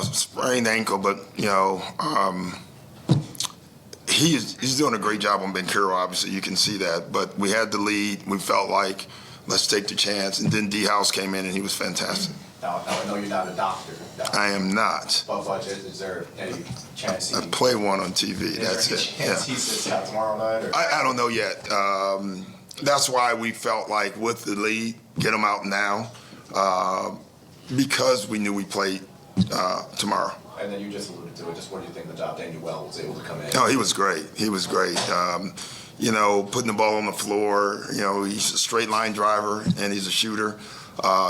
sprained ankle, but he's doing a great job on Ben Carroll. Obviously, you can see that. But we had the lead. We felt like let's take the chance, and then D House came in and he was fantastic. Now I know you're not a doctor. I am not. But is there any chance I play one on TV. That's it. Chance he sits out tomorrow night? Or? I don't know yet. That's why we felt like with the lead, get him out now, because we knew we played tomorrow. And then you just alluded to it. Just what do you think the job Danuel was able to come in? No, he was great. He was great. Putting the ball on the floor. He's a straight line driver and he's a shooter.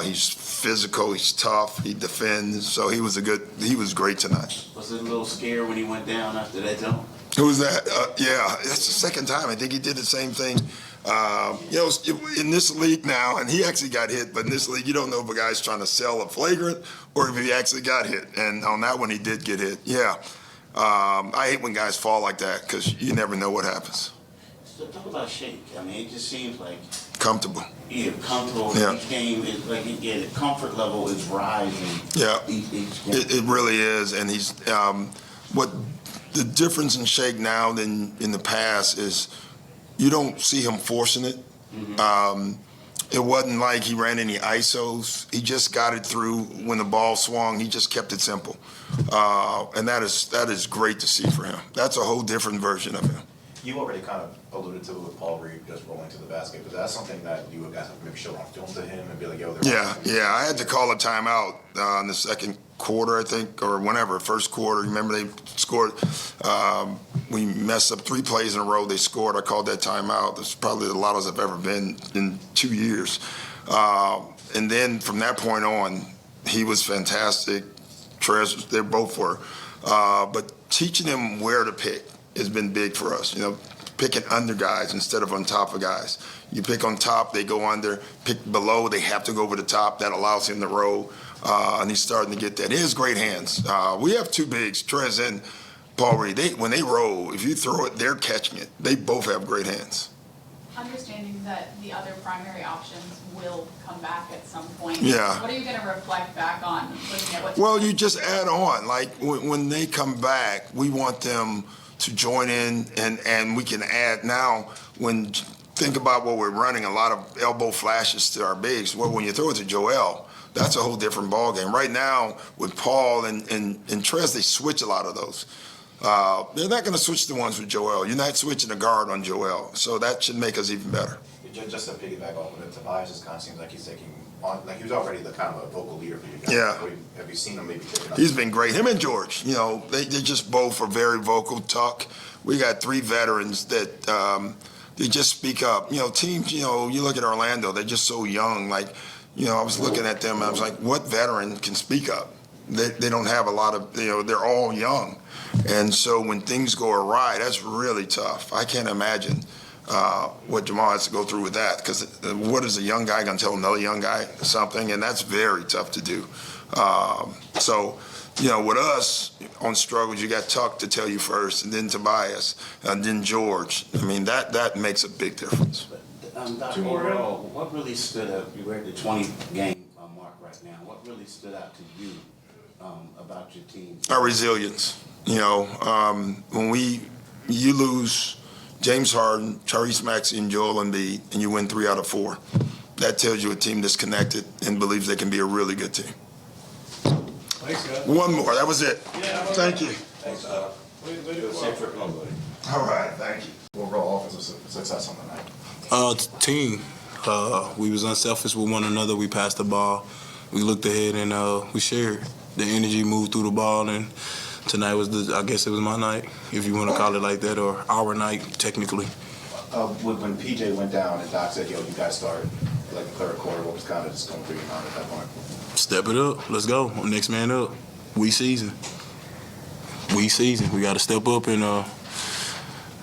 He's physical. He's tough. He defends. So he was great tonight. Was it a little scared when he went down after that jump? Who was that? Yeah, that's the second time. I think he did the same thing. In this league now, and he actually got hit, but in this league, you don't know if a guy's trying to sell a flagrant or if he actually got hit. And on that one, he did get hit. Yeah. I hate when guys fall like that because you never know what happens. So talk about Shake. I mean, it just seems like comfortable. Yeah, comfortable. Yeah. Each game is like the comfort level is rising. Yeah, each game. It really is, and he's what the difference in Shake now than in the past is you don't see him forcing it. Mm-hmm. It wasn't like he ran any ISOs. He just got it through when the ball swung. He just kept it simple, and that is great to see for him. That's a whole different version of him. You already kind of alluded to it with Paul Reed just rolling to the basket, but that's something that you guys have to maybe show on film to him and be like, yo, Yeah. I had to call a timeout in the second quarter, I think, or whenever, first quarter. Remember they scored. We messed up 3 plays in a row. They scored. I called that timeout. That's probably the loudest I've ever been in 2 years. And then from that point on, he was fantastic. Trez, they both were. But teaching him where to pick has been big for us. Picking under guys instead of on top of guys. You pick on top, they go under. Pick below, they have to go over the top. That allows him to roll, and he's starting to get that. He has great hands. We have 2 bigs, Trez and Paul Reed. When they roll, if you throw it, they're catching it. They both have great hands. Understanding that the other primary options will come back at some point. Yeah. What are you going to reflect back on looking at what? Well, you just add on. Like when they come back, we want them to join in, and we can add now. Think about what we're running, a lot of elbow flashes to our bigs. Well, when you throw it to Joel, that's a whole different ball game. Right now, with Paul and Trez, they switch a lot of those. They're not going to switch the ones with Joel. You're not switching a guard on Joel, so that should make us even better. Just to piggyback off of it, Tobias just kind of seems like he's taking on, like he was already the kind of a vocal leader for you guys. Yeah. Have you seen him maybe taking up? He's been great. Him and George, they just both are very vocal. Tuck. We got 3 veterans that they just speak up. Teams, you look at Orlando, they're just so young. I was looking at them and I was like, what veteran can speak up? They don't have a lot of, they're all young. And so when things go awry, that's really tough. I can't imagine what Jamal has to go through with that, because what is a young guy going to tell another young guy something? And that's very tough to do. With us on struggles, you got Tuck to tell you first, and then Tobias, and then George. I mean, that makes a big difference. Dr. Overall, what really stood out? You're at the 20-game mark right now. What really stood out to you about your team? Our resilience. When you lose James Harden, Tyrese Maxey, and Joel Embiid, and you win 3 out of 4, that tells you a team that's connected and believes they can be a really good team. Thanks, guys. One more. That was it. Yeah, Thank you. Thanks. All right. Thank you. Overall offensive success on the night. Team. We was unselfish with one another. We passed the ball. We looked ahead and we shared. The energy moved through the ball, and tonight was I guess it was my night, if you want to call it like that, or our night technically. When PJ went down and Doc said, yo, you guys start like the third quarter, what was kind of just going through your mind at that point? Step it up. Let's go. Next man up. We season. We got to step up and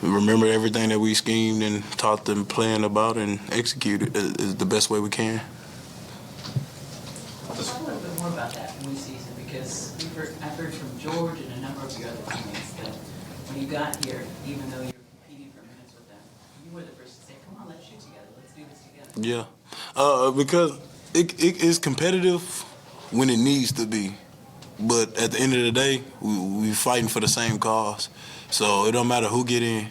remember everything that we schemed and taught them playing about and execute it is the best way we can. Talk a little bit more about that we season, because I've heard from George and a number of your other teammates that when you got here, even though you're competing for minutes with them, you were the first to say, come on, let's shoot together, let's do this together. Yeah, because it is competitive when it needs to be. but at the end of the day, we fighting for the same cause. So it don't matter who get in.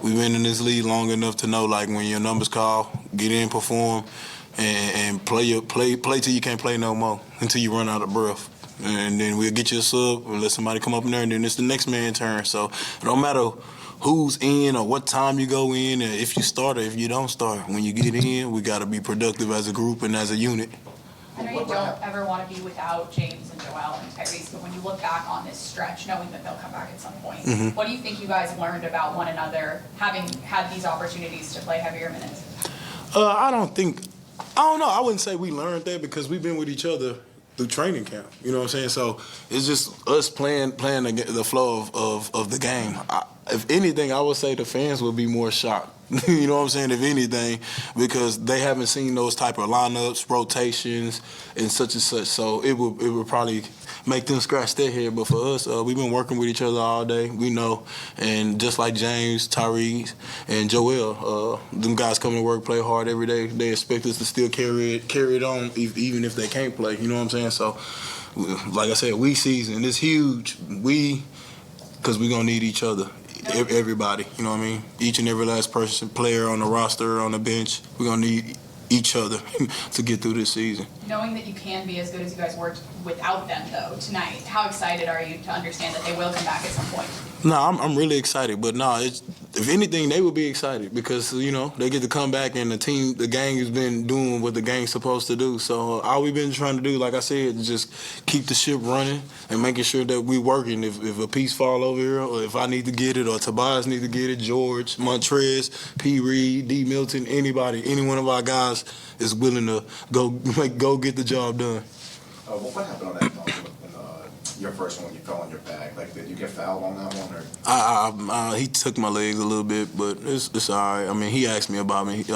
We've been in this league long enough to know, like, when your number's called, get in, perform, and play till you can't play no more, until you run out of breath. And then we'll get you a sub and let somebody come up in there, and then it's the next man's turn. So it don't matter who's in or what time you go in, or if you start or if you don't start. When you get in, we got to be productive as a group and as a unit. I know you don't ever want to be without James and Joel and Tyrese, but when you look back on this stretch, knowing that they'll come back at some point, what do you think you guys learned about one another, having had these opportunities to play heavier minutes? I don't know. I wouldn't say we learned that, because we've been with each other through training camp. You know what I'm saying? So it's just us playing the flow of the game. If anything, I would say the fans would be more shocked. You know what I'm saying? If anything, because they haven't seen those type of lineups, rotations, and such. So it would probably make them scratch their head. But for us, we've been working with each other all day. We know, and just like James, Tyrese, and Joel, them guys come to work, play hard every day. They expect us to still carry it on, even if they can't play. You know what I'm saying? So, like I said, we season it's huge. Because we're gonna need each other. Everybody, you know what I mean? Each and every last person, player on the roster, on the bench, we're going to need each other to get through this season. Knowing that you can be as good as you guys were without them, though, tonight, how excited are you to understand that they will come back at some point? No, I'm really excited, but no, if anything, they would be excited because, you know, they get to come back and the gang has been doing what the gang's supposed to do. So all we've been trying to do, like I said, is just keep the ship running and making sure that we working. If a piece fall over here, or if I need to get it, or Tobias need to get it, George, Montrez, P. Reed, D. Milton, anybody, any one of our guys is willing to go get the job done. What happened on that dunk? Your first one, you fell on your back. Like, did you get fouled on that one, or? He took my legs a little bit, but it's all right. I mean, he asked me about it.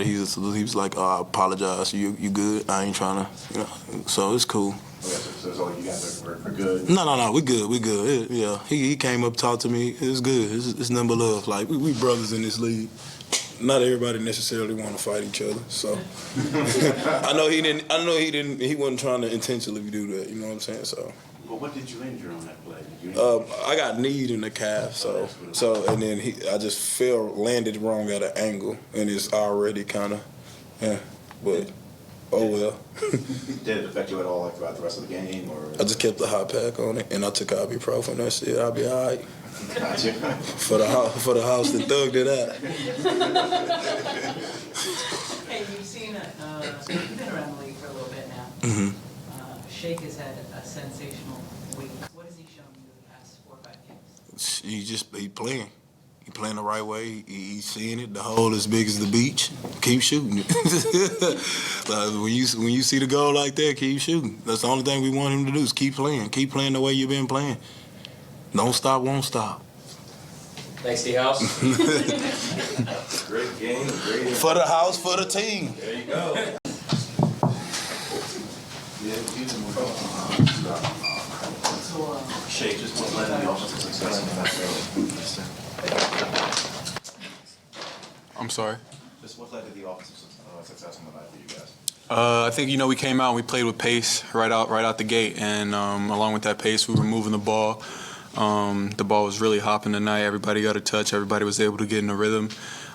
He was like, "Oh, I apologize. You good? I ain't trying to, you know." So it's cool. Okay, so you guys are good? No, we good. Yeah, he came up, talked to me. It's good. It's nothing but love. Like we brothers in this league. Not everybody necessarily want to fight each other. So I know he didn't. He wasn't trying to intentionally do that. You know what I'm saying? So. But what did you injure on that play? I got kneed in the calf, so and then I just landed wrong at an angle, and it's already kind of, but oh well. Did it affect you at all, like, throughout the rest of the game, or? I just kept the hot pack on it, and I took ibuprofen. That's it. I'll be all right. Gotcha. For the house that thugged it out. Hey, you've seen you've been around the league for a little bit now. Mm-hmm. Shake has had a sensational week. What has he shown you the past 4 or 5 games? He playing. He playing the right way. He's seeing it. The hole as big as the beach. Keep shooting it. Like, when you see the goal like that, keep shooting. That's the only thing we want him to do is keep playing. Keep playing the way you've been playing. Don't stop, won't stop. Thanks, D-House. Great game, great game. For the house, for the team. There you go. Shake just what led to the offensive success in the night. I'm sorry. Just what led to the offensive success on the night for you guys? I think, we came out and we played with pace right out the gate, and along with that pace, we were moving the ball. The ball was really hopping tonight. Everybody got a touch. Everybody was able to get in a rhythm.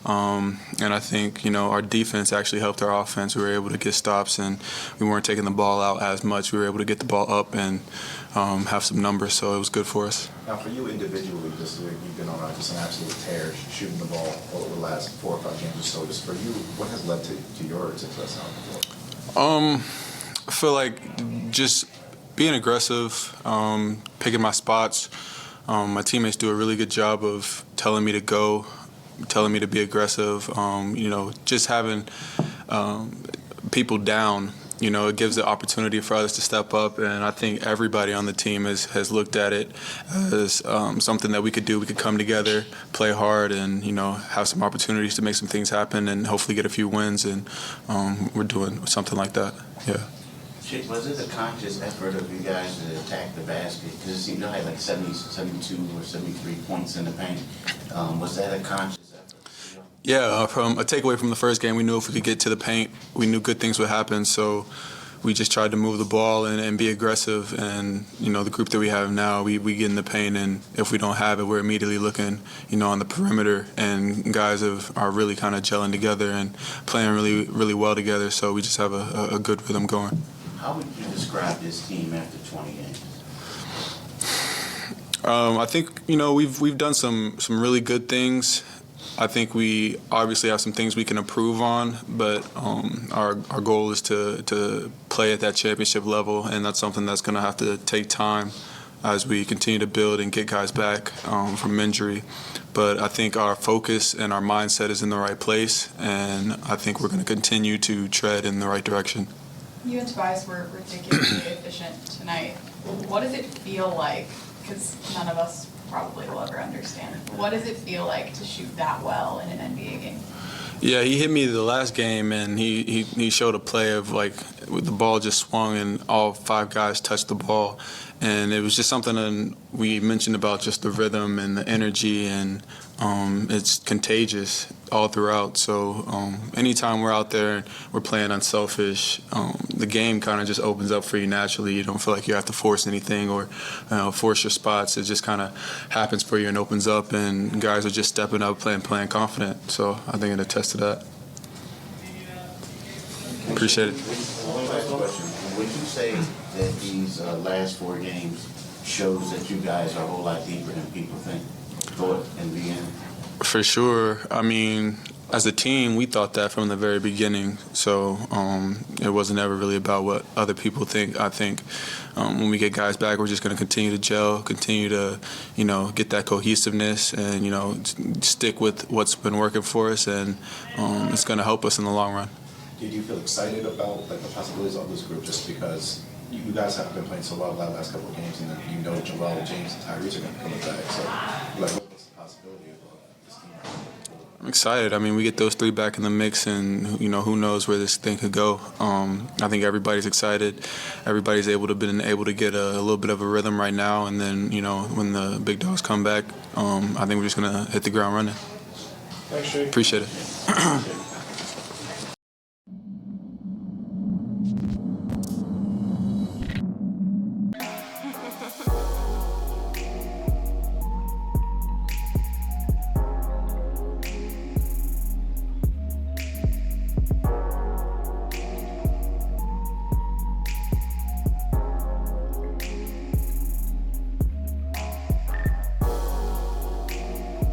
And I think, our defense actually helped our offense. We were able to get stops, and we weren't taking the ball out as much. We were able to get the ball up and have some numbers, so it was good for us. Now, for you individually, you've been on just an absolute tear shooting the ball over the last 4 or 5 games or so. Just for you, what has led to your success on the floor? I feel like just being aggressive, picking my spots. My teammates do a really good job of telling me to go, telling me to be aggressive. Just having people down, it gives the opportunity for others to step up. And I think everybody on the team has looked at it as something that we could do. We could come together, play hard, and, have some opportunities to make some things happen and hopefully get a few wins. And we're doing something like that, yeah. Shake, was it a conscious effort of you guys to attack the basket? Because it seemed you had like 70, 72 or 73 points in the paint. Was that a conscious effort? Yeah, from a takeaway from the first game, we knew if we could get to the paint, we knew good things would happen. So we just tried to move the ball and be aggressive. And, the group that we have now, we get in the paint, and if we don't have it, we're immediately looking, on the perimeter. And guys are really kind of gelling together and playing really, really well together. So we just have a good rhythm going. How would you describe this team after 20 games? I think, we've done some really good things. I think we obviously have some things we can improve on, but our goal is to play at that championship level, and that's something that's going to have to take time as we continue to build and get guys back from injury. But I think our focus and our mindset is in the right place, and I think we're going to continue to tread in the right direction. You and Tobias were ridiculously efficient tonight. What does it feel like? Because none of us probably will ever understand. What does it feel like to shoot that well in an NBA game? Yeah, he hit me the last game, and he showed a play of with the ball just swung and all 5 guys touched the ball, and it was just something that we mentioned about just the rhythm and the energy, and it's contagious all throughout. So anytime we're out there and we're playing unselfish, the game kind of just opens up for you naturally. You don't feel like you have to force anything or force your spots. It just kind of happens for you and opens up, and guys are just stepping up, playing confident. So I think it attests to that. Appreciate it. One last question. Would you say that these last 4 games shows that you guys are a whole lot deeper than people thought in the beginning? For sure. I mean, as a team, we thought that from the very beginning. So it wasn't ever really about what other people think. I think when we get guys back, we're just going to continue to gel, continue to, get that cohesiveness and, stick with what's been working for us. And it's going to help us in the long run. Did you feel excited about the possibilities of this group just because you guys have been playing so well the last couple of games, and Joel, James, and Tyrese are going to come back? So, what's the possibility of this team? I'm excited. I mean, we get those 3 back in the mix, and who knows where this thing could go. I think everybody's excited. Everybody's able to get a little bit of a rhythm right now, and then when the big dogs come back, I think we're just gonna hit the ground running. Thanks, Jake. Appreciate it.